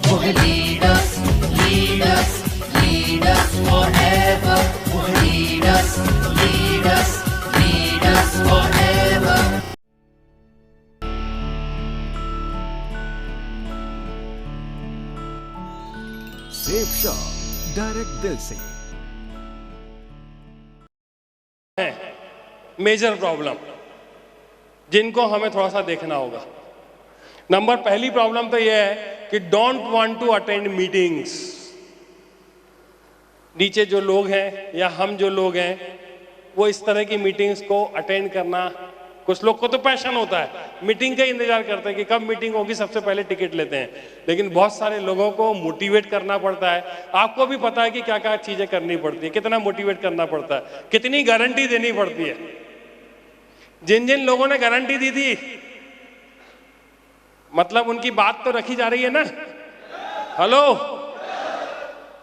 lead us, lead us, lead us forever. Lead us, lead us, lead us forever. Safe shop direct दिल से। Major problem जिनको हमें थोड़ा सा देखना होगा। पहली प्रॉब्लम तो यह है कि don't want to attend meetings. नीचे जो लोग हैं या हम जो लोग हैं वो इस तरह की मीटिंग्स को अटेंड करना, कुछ लोग को तो पैशन होता है, मीटिंग का इंतजार करते हैं कि कब मीटिंग होगी, सबसे पहले टिकट लेते हैं। लेकिन बहुत सारे लोगों को मोटिवेट करना पड़ता है। आपको भी पता है कि क्या क्या चीजें करनी पड़ती है, कितना मोटिवेट करना पड़ता है, कितनी गारंटी देनी पड़ती है। जिन जिन लोगों ने गारंटी दी थी, मतलब उनकी बात तो रखी जा रही है ना। हेलो,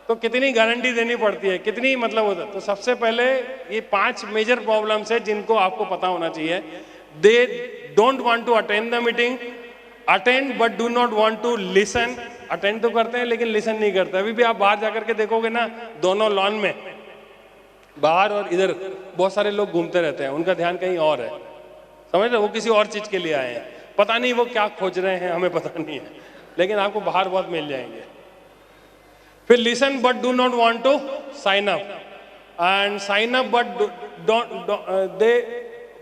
तो कितनी गारंटी देनी पड़ती है, कितनी मतलब होता है। तो सबसे पहले ये 5 मेजर प्रॉब्लम्स है जिनको आपको पता होना चाहिए। They don't want to attend the meeting, attend but do not want to listen. Attend तो करते हैं लेकिन लिसन नहीं करते। अभी भी आप बाहर जाकर के देखोगे ना, दोनों लॉन में, बाहर और इधर बहुत सारे लोग घूमते रहते हैं, उनका ध्यान कहीं और है। समझ रहे, वो किसी और चीज के लिए आए हैं, पता नहीं वो क्या खोज रहे हैं, हमें पता नहीं है, लेकिन आपको बाहर बहुत मिल जाएंगे। फिर listen but do not want to sign up, and sign up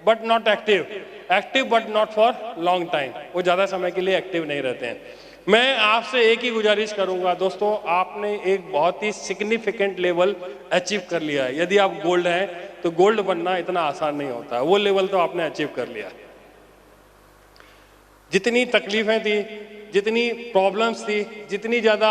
but not active, active but not for long time. वो ज्यादा समय के लिए एक्टिव नहीं रहते हैं। मैं आपसे एक ही गुजारिश करूंगा दोस्तों, आपने एक बहुत ही सिग्निफिकेंट लेवल अचीव कर लिया है। यदि आप गोल्ड हैं तो गोल्ड बनना इतना आसान नहीं होता है। वो लेवल तो आपने अचीव कर लिया। जितनी तकलीफें थी, जितनी प्रॉब्लम्स थी, जितनी ज्यादा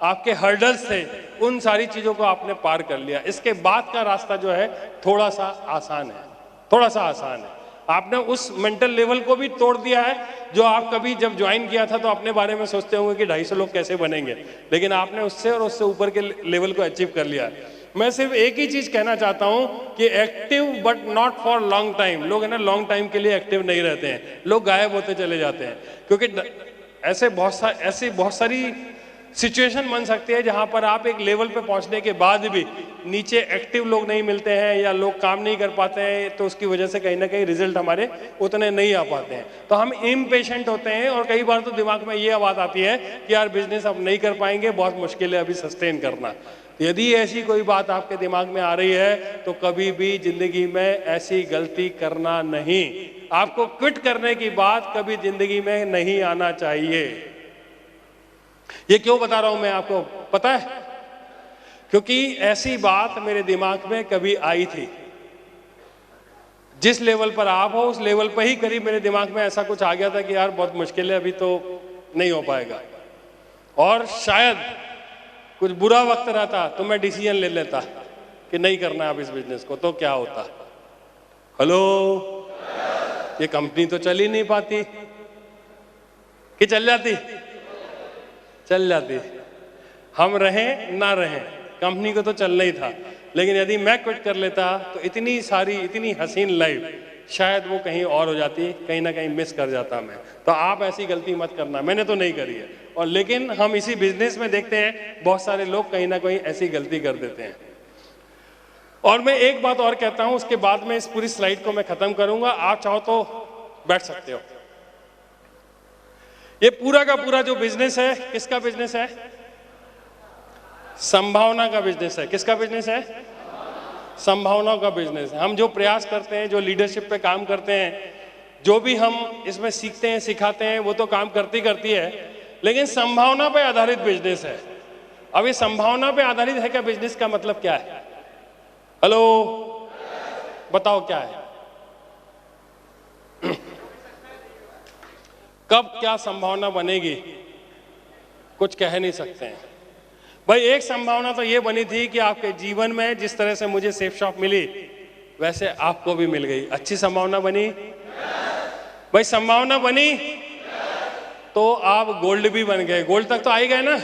आपके हर्डल्स थे, उन सारी चीजों को आपने पार कर लिया। इसके बाद का रास्ता जो है थोड़ा सा आसान है, थोड़ा सा आसान है। आपने उस मेंटल लेवल को भी तोड़ दिया है जो आप कभी जब ज्वाइन किया था तो अपने बारे में सोचते होंगे कि 250 लोग कैसे बनेंगे, लेकिन आपने उससे और उससे ऊपर के लेवल को अचीव कर लिया है। मैं सिर्फ एक ही चीज कहना चाहता हूं कि active but not for long time. लोग है ना लॉन्ग टाइम के लिए एक्टिव नहीं रहते हैं, लोग गायब होते चले जाते हैं, क्योंकि ऐसे बहुत सारी सिचुएशन बन सकती है जहां पर आप एक लेवल पे पहुंचने के बाद भी नीचे एक्टिव लोग नहीं मिलते हैं या लोग काम नहीं कर पाते हैं, तो उसकी वजह से कहीं ना कहीं रिजल्ट हमारे उतने नहीं आ पाते हैं। तो हम इम्पेशेंट होते हैं और कई बार तो दिमाग में ये आवाज आती है कि यार बिजनेस अब नहीं कर पाएंगे, बहुत मुश्किल है अभी सस्टेन करना। यदि ऐसी कोई बात आपके दिमाग में आ रही है तो कभी भी जिंदगी में ऐसी गलती करना नहीं। आपको क्विट करने की बात कभी जिंदगी में नहीं आना चाहिए। ये क्यों बता रहा हूं मैं आपको पता है? क्योंकि ऐसी बात मेरे दिमाग में कभी आई थी। जिस लेवल पर आप हो उस लेवल पर ही करीब मेरे दिमाग में ऐसा कुछ आ गया था कि यार बहुत मुश्किल है, अभी तो नहीं हो पाएगा। और शायद कुछ बुरा वक्त रहता तो मैं डिसीजन ले लेता कि नहीं करना है अब इस बिजनेस को, तो क्या होता? हेलो, ये कंपनी तो चल ही नहीं पाती कि चल जाती? चल जाती। हम रहें ना रहें, कंपनी को तो चलना ही था। लेकिन यदि मैं क्विट कर लेता तो इतनी सारी इतनी हसीन लाइफ शायद वो कहीं और हो जाती, कहीं ना कहीं मिस कर जाता मैं। तो आप ऐसी गलती मत करना, मैंने तो नहीं करी है। और लेकिन हम इसी बिजनेस में देखते हैं बहुत सारे लोग कहीं ना कहीं ऐसी गलती कर देते हैं। और मैं एक बात और कहता हूं, उसके बाद में इस पूरी स्लाइड को मैं खत्म करूंगा। आप चाहो तो बैठ सकते हो। ये पूरा का पूरा जो बिजनेस है, किसका बिजनेस है? संभावना का बिजनेस है। किसका बिजनेस है? संभावना का बिजनेस है। हम जो प्रयास करते हैं, जो लीडरशिप पे काम करते हैं, जो भी हम इसमें सीखते हैं सिखाते हैं, वो तो काम करती है, लेकिन संभावना पे आधारित बिजनेस है। अब ये संभावना पे आधारित है क्या बिजनेस का मतलब क्या है? हेलो, बताओ क्या है? कब क्या संभावना बनेगी कुछ कह नहीं सकते हैं भाई। एक संभावना तो ये बनी थी कि आपके जीवन में जिस तरह से मुझे सेफ शॉप मिली वैसे आपको भी मिल गई। अच्छी संभावना बनी भाई, संभावना बनी तो आप गोल्ड भी बन गए। गोल्ड तक तो आ ही गए ना।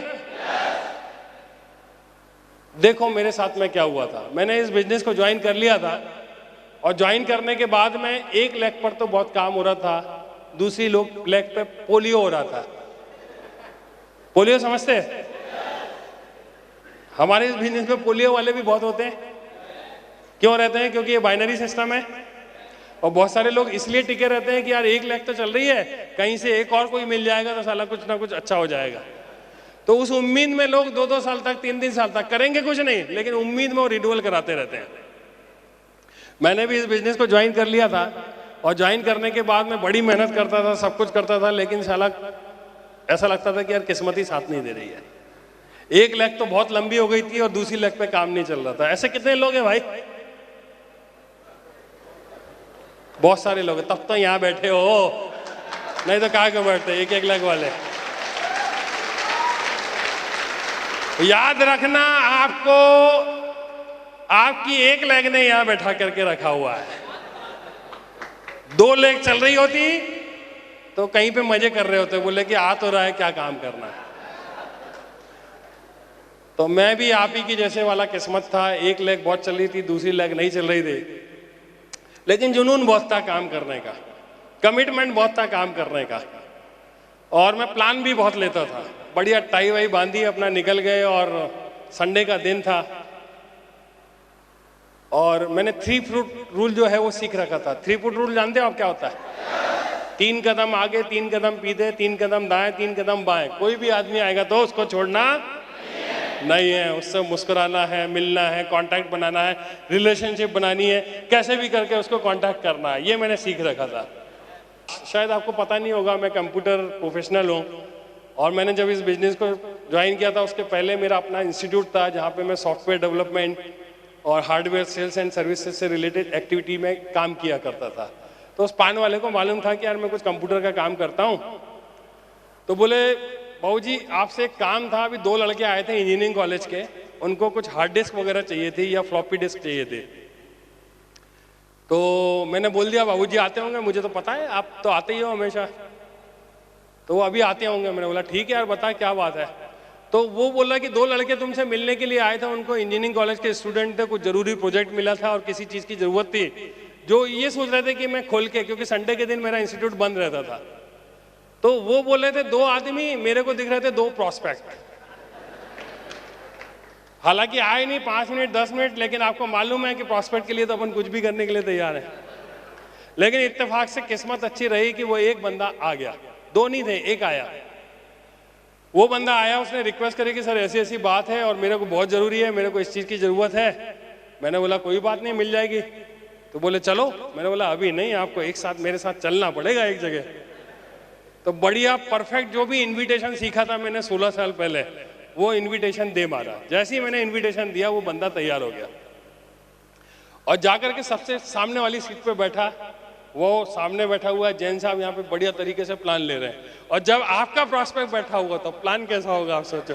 देखो मेरे साथ में क्या हुआ था। मैंने इस बिजनेस को ज्वाइन कर लिया था और ज्वाइन करने के बाद में एक लेग पर तो बहुत काम हो रहा था, दूसरी लेग पे पोलियो हो रहा था। पोलियो समझते हैं? हमारे इस बिजनेस में पोलियो वाले भी बहुत होते हैं। क्यों रहते हैं? क्योंकि ये बाइनरी सिस्टम है और बहुत सारे लोग इसलिए टिके रहते हैं कि यार 1 लाख तो चल रही है, कहीं से एक और कोई मिल जाएगा तो साला कुछ ना कुछ अच्छा हो जाएगा। तो उस उम्मीद में लोग 2-2 साल तक, 3-3 साल तक करेंगे कुछ नहीं, लेकिन उम्मीद में वो रिन्यूअल कराते रहते हैं। मैंने भी इस बिजनेस को ज्वाइन कर लिया था और ज्वाइन करने के बाद मैं बड़ी मेहनत करता था, सब कुछ करता था, लेकिन साला ऐसा लगता था कि यार किस्मत ही साथ नहीं दे रही है। 1 लाख तो बहुत लंबी हो गई थी और दूसरी लाख पे काम नहीं चल रहा था। ऐसे कितने लोग हैं भाई? बहुत सारे लोग हैं। तब तो यहां बैठे हो, नहीं तो कहाँ क्यों बैठते 1-1 लाख वाले। याद रखना, आपको आपकी 1 लाख ने यहां बैठा करके रखा हुआ है। 2 लाख चल रही होती तो कहीं पे मजे कर रहे होते, बोले कि आ तो रहा है, क्या काम करना है। तो मैं भी आप ही की जैसे वाला किस्मत था। 1 लाख बहुत चल रही थी, दूसरी लाख नहीं चल रही थी, लेकिन जुनून बहुत था काम करने का, कमिटमेंट बहुत था काम करने का, और मैं प्लान भी बहुत लेता था। बढ़िया टाई वाई बांधी, अपना निकल गए, और संडे का दिन था और मैंने 3 फुट रूल जो है वो सीख रखा था। 3 फुट रूल जानते हो आप क्या होता है? 3 कदम आगे, 3 कदम पीछे, 3 कदम दाएं, 3 कदम बाएं। कोई भी आदमी आएगा तो उसको छोड़ना नहीं है, उससे मुस्कुराना है, मिलना है, कांटेक्ट बनाना है, रिलेशनशिप बनानी है, कैसे भी करके उसको कांटेक्ट करना है। ये मैंने सीख रखा था। शायद आपको पता नहीं होगा, मैं कंप्यूटर प्रोफेशनल हूँ और मैंने जब इस बिजनेस को ज्वाइन किया था उसके पहले मेरा अपना इंस्टीट्यूट था जहाँ पे मैं सॉफ्टवेयर डेवलपमेंट और हार्डवेयर सेल्स एंड सर्विसेज से रिलेटेड एक्टिविटी में काम किया करता था। तो उस पान वाले को मालूम था कि यार मैं कुछ कंप्यूटर का काम करता हूँ। तो बोले, बाबू जी आपसे एक काम था, अभी 2 लड़के आए थे इंजीनियरिंग कॉलेज के, उनको कुछ हार्ड डिस्क वगैरह चाहिए थी या फ्लॉपी डिस्क चाहिए थे। तो मैंने बोल दिया बाबूजी आते होंगे, मुझे तो पता है आप तो आते ही हो हमेशा, तो वो अभी आते होंगे। मैंने बोला ठीक है यार बता क्या बात है। तो वो बोला कि 2 लड़के तुमसे मिलने के लिए आए थे, उनको इंजीनियरिंग कॉलेज के स्टूडेंट थे, कुछ जरूरी प्रोजेक्ट मिला था और किसी चीज़ की ज़रूरत थी, जो ये सोच रहे थे कि मैं खोल के, क्योंकि संडे के दिन मेरा इंस्टीट्यूट बंद रहता था। तो वो बोल रहे थे 2 आदमी, मेरे को दिख रहे थे 2 प्रॉस्पेक्ट। हालांकि आए नहीं 5 मिनट 10 मिनट, लेकिन आपको मालूम है कि प्रॉस्पेक्ट के लिए तो अपन कुछ भी करने के लिए तैयार है। लेकिन इत्तेफाक से किस्मत अच्छी रही कि वो एक बंदा आ गया, 2 नहीं थे, एक आया। वो बंदा आया, उसने रिक्वेस्ट करी कि सर ऐसी ऐसी बात है और मेरे को बहुत जरूरी है, मेरे को इस चीज़ की ज़रूरत है। मैंने बोला कोई बात नहीं, मिल जाएगी। तो बोले चलो। मैंने बोला अभी नहीं, आपको एक साथ मेरे साथ चलना पड़ेगा एक जगह। तो बढ़िया परफेक्ट जो भी इनविटेशन सीखा था मैंने 16 साल पहले, वो इनविटेशन दे मारा। जैसे ही मैंने इनविटेशन दिया वो बंदा तैयार हो गया और जाकर के सबसे सामने वाली सीट पे बैठा। वो सामने बैठा हुआ है जैन साहब, यहाँ पे बढ़िया तरीके से प्लान ले रहे हैं, और जब आपका प्रॉस्पेक्ट बैठा होगा तो प्लान कैसा होगा आप सोचो।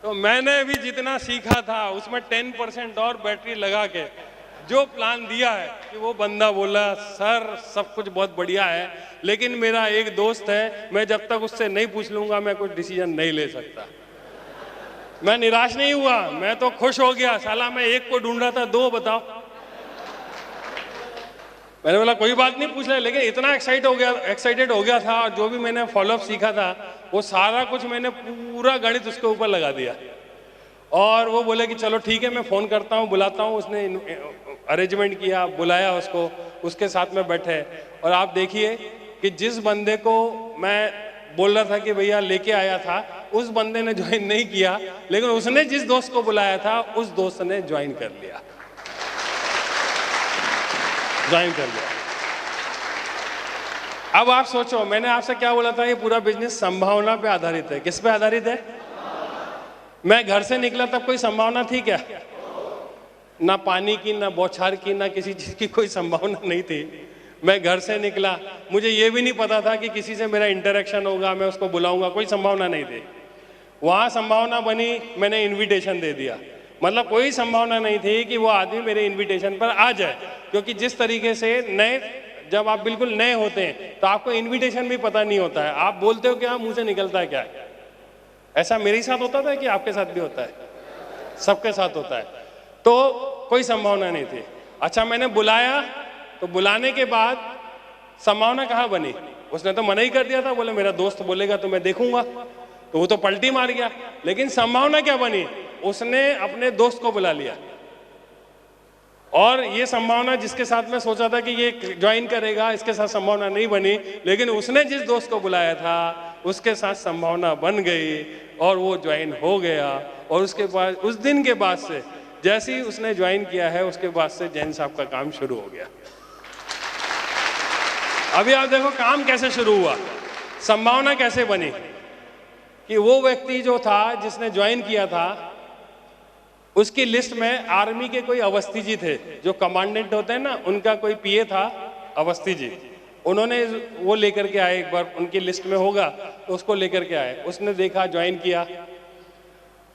तो मैंने भी जितना सीखा था उसमें 10% और बैटरी लगा के जो प्लान दिया है कि वो बंदा बोला सर सब कुछ बहुत बढ़िया है, लेकिन मेरा एक दोस्त है, मैं जब तक उससे नहीं पूछ लूंगा मैं कुछ डिसीजन नहीं ले सकता। मैं निराश नहीं हुआ, मैं तो खुश हो गया। साला मैं एक को ढूंढ रहा था, 2 बताओ। मैंने बोला कोई बात नहीं पूछ ले, लेकिन इतना एक्साइटेड हो गया था, और जो भी मैंने फॉलोअप सीखा था वो सारा कुछ मैंने पूरा गणित उसके ऊपर लगा दिया। और वो बोले कि चलो ठीक है मैं फ़ोन करता हूँ, बुलाता हूँ। उसने अरेंजमेंट किया, बुलाया उसको, उसके साथ में बैठे। और आप देखिए कि जिस बंदे को मैं बोल रहा था कि भैया लेके आया था, उस बंदे ने ज्वाइन नहीं किया, लेकिन उसने जिस दोस्त को बुलाया था उस दोस्त ने ज्वाइन कर लिया, ज्वाइन कर लिया। अब आप सोचो, मैंने आपसे क्या बोला था, ये पूरा बिजनेस संभावना पे आधारित है। किस पे आधारित है? मैं घर से निकला तब कोई संभावना थी क्या? ना पानी की, ना बौछार की, ना किसी चीज की कोई संभावना नहीं थी। मैं घर से निकला, मुझे ये भी नहीं पता था कि किसी से मेरा इंटरेक्शन होगा, मैं उसको बुलाऊंगा, कोई संभावना नहीं थी। वहां संभावना बनी, मैंने इनविटेशन दे दिया। मतलब कोई संभावना नहीं थी कि वो आदमी मेरे इनविटेशन पर आ जाए, क्योंकि जिस तरीके से जब आप बिल्कुल नए होते हैं तो आपको इनविटेशन भी पता नहीं होता है, आप बोलते हो क्या, मुंह से निकलता है क्या। ऐसा मेरे साथ होता था कि आपके साथ भी होता है? सबके साथ होता है। तो कोई संभावना नहीं थी। अच्छा मैंने बुलाया, तो बुलाने के बाद संभावना कहाँ बनी? उसने तो मना ही कर दिया था, बोले मेरा दोस्त बोलेगा तो मैं देखूंगा, तो वो तो पलटी मार गया। लेकिन संभावना क्या बनी, उसने अपने दोस्त को बुला लिया, और ये संभावना जिसके साथ में सोचा था कि ये ज्वाइन करेगा, इसके साथ संभावना नहीं बनी, लेकिन उसने जिस दोस्त को बुलाया था उसके साथ संभावना बन गई और वो ज्वाइन हो गया। और उसके बाद उस दिन के बाद से जैसे ही उसने ज्वाइन किया है, उसके बाद से जैन साहब का काम शुरू हो गया। अभी आप देखो काम कैसे शुरू हुआ, संभावना कैसे बनी कि वो व्यक्ति जो था जिसने ज्वाइन किया था, उसकी लिस्ट में आर्मी के कोई अवस्थी जी थे, जो कमांडेंट होते हैं ना, उनका कोई पीए था अवस्थी जी। उन्होंने वो लेकर के आए, एक बार उनकी लिस्ट में होगा तो उसको लेकर के आए। उसने देखा, ज्वाइन किया।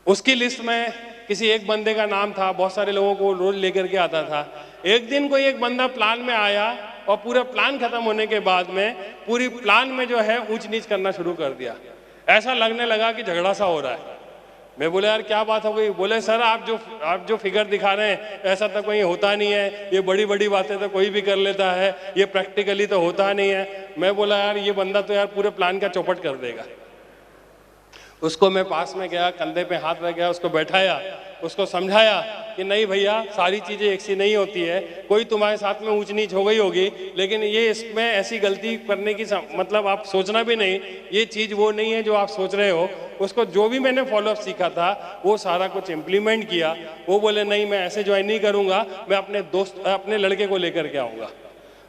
उसकी लिस्ट में किसी एक बंदे का नाम था, बहुत सारे लोगों को रोज लेकर के आता था। एक दिन कोई एक बंदा प्लान में आया और पूरा प्लान खत्म होने के बाद में पूरी प्लान में जो है ऊंच नीच करना शुरू कर दिया। ऐसा लगने लगा कि झगड़ा सा हो रहा है। मैं बोले यार क्या बात हो गई? बोले सर आप जो फिगर दिखा रहे हैं ऐसा तो कोई होता नहीं है, ये बड़ी बड़ी बातें तो कोई भी कर लेता है, ये प्रैक्टिकली तो होता नहीं है। मैं बोला यार ये बंदा तो यार पूरे प्लान का चौपट कर देगा। उसको मैं पास में गया, कंधे पे हाथ रख गया, उसको बैठाया, उसको समझाया कि नहीं भैया सारी चीज़ें एक सी नहीं होती है, कोई तुम्हारे साथ में ऊंच नीच हो गई होगी, लेकिन ये इसमें ऐसी गलती करने की मतलब आप सोचना भी नहीं, ये चीज़ वो नहीं है जो आप सोच रहे हो। उसको जो भी मैंने फॉलोअप सीखा था वो सारा कुछ इम्प्लीमेंट किया। वो बोले नहीं मैं ऐसे ज्वाइन नहीं करूँगा, मैं अपने लड़के को लेकर के आऊँगा।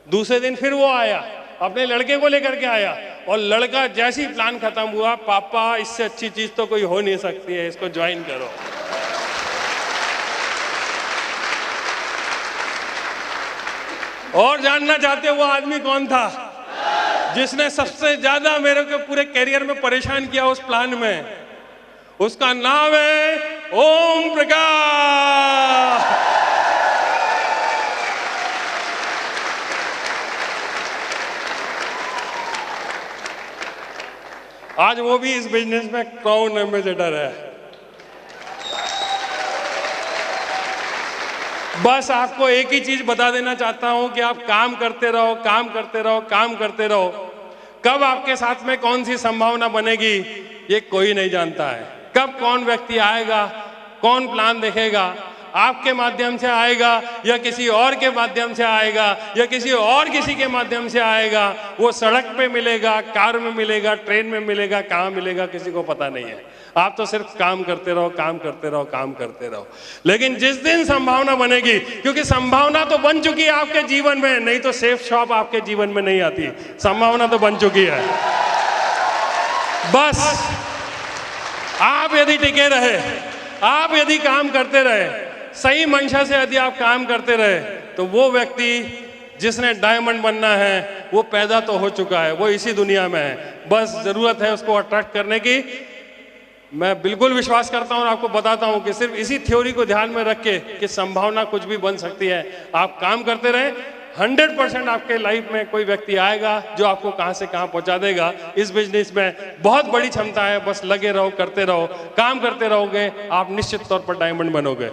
दूसरे दिन फिर वो आया, अपने लड़के को लेकर के आया, और लड़का जैसे ही प्लान खत्म हुआ, पापा इससे अच्छी चीज तो कोई हो नहीं सकती है, इसको ज्वाइन करो। और जानना चाहते हो वो आदमी कौन था जिसने सबसे ज्यादा मेरे को पूरे करियर में परेशान किया उस प्लान में? उसका नाम है ओम प्रकाश। आज वो भी इस बिजनेस में क्राउन एम्बेसडर है। बस आपको एक ही चीज बता देना चाहता हूं कि आप काम करते रहो, काम करते रहो, काम करते रहो। कब आपके साथ में कौन सी संभावना बनेगी ये कोई नहीं जानता है। कब कौन व्यक्ति आएगा, कौन प्लान देखेगा, आपके माध्यम से आएगा या किसी और के माध्यम से आएगा या किसी और किसी के माध्यम से आएगा, वो सड़क पे मिलेगा, कार में मिलेगा, ट्रेन में मिलेगा, कहाँ मिलेगा किसी को पता नहीं है। आप तो सिर्फ काम करते रहो, काम करते रहो, काम करते रहो। लेकिन जिस दिन संभावना बनेगी, क्योंकि संभावना तो बन चुकी है आपके जीवन में, नहीं तो सेफ शॉप आपके जीवन में नहीं आती। संभावना तो बन चुकी है। बस आप यदि टिके रहे, आप यदि काम करते रहे, सही मंशा से यदि आप काम करते रहे, तो वो व्यक्ति जिसने डायमंड बनना है वो पैदा तो हो चुका है, वो इसी दुनिया में है। बस जरूरत है उसको अट्रैक्ट करने की। मैं बिल्कुल विश्वास करता हूं और आपको बताता हूं कि सिर्फ इसी थ्योरी को ध्यान में रख के कि संभावना कुछ भी बन सकती है, आप काम करते रहे, 100% आपके लाइफ में कोई व्यक्ति आएगा जो आपको कहां से कहां पहुंचा देगा। इस बिजनेस में बहुत बड़ी क्षमता है, बस लगे रहो, करते रहो, काम करते रहोगे, आप निश्चित तौर पर डायमंड बनोगे।